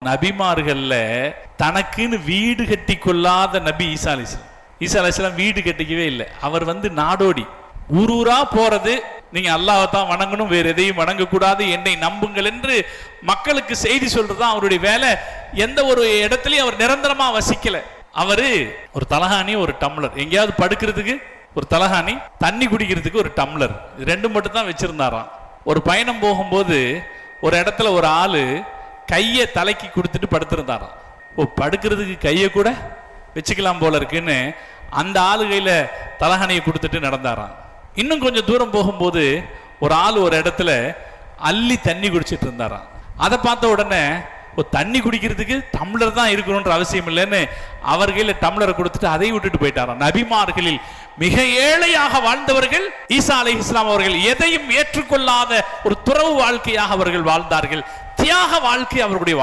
நபிமார்கள்ல தனக்குன்னு வீடு கட்டி கொள்ளாத நபி ஈசா அலைஹிஸ்ஸலாம். ஈசா அலைஹிஸ்ஸலாம் வீடு கட்டிக்கவே இல்லை. அவர் நாடோடி ஊரூரா போறது, நீங்க அல்லாஹ்வை தான் வணங்கணும், வேற எதையும் வணங்கக்கூடாது, என்னை நம்புங்கள் என்று மக்களுக்கு செய்தி சொல்றதுதான் அவருடைய வேலை. எந்த ஒரு இடத்துலயும் அவர் நிரந்தரமா வசிக்கல. அவரு ஒரு தலகாணி, ஒரு டம்ளர், எங்கேயாவது படுக்கிறதுக்கு ஒரு தலகாணி, தண்ணி குடிக்கிறதுக்கு ஒரு டம்ளர், இது ரெண்டும் மட்டும் தான் வச்சிருந்தாராம். ஒரு பயணம் போகும்போது ஒரு இடத்துல ஒரு ஆளு கையை தலைக்கு கொடுத்துட்டு படுத்திருந்தாராம். படுக்கிறதுக்கு கையை கூட வச்சுக்கலாம் போல இருக்குன்னு அந்த ஆளு கையில தலகாணியை கொடுத்துட்டு நடந்தாராம். இன்னும் கொஞ்சம் தூரம் போகும்போது ஒரு ஆள் ஒரு இடத்துல அள்ளி தண்ணி குடிச்சிட்டு இருந்தாராம். அதை பார்த்த உடனே தண்ணி குடிக்கிறதுக்கு டம்ளர் தான் இருக்கணும்ன்ற அவசியம் இல்லைன்னு அவர் கையில டம்ளரை கொடுத்துட்டு அதை விட்டுட்டு போயிட்டாராம். நபிமார்களில் மிக ஏழையாக வாழ்ந்தவர்கள் ஈசா அலைஹிஸ்ஸலாம் அவர்கள். எதையும் ஏற்றுக்கொள்ளாத ஒரு துறவு வாழ்க்கையாக அவர்கள் வாழ்ந்தார்கள். தியாக வாழ்க்கை அவருடைய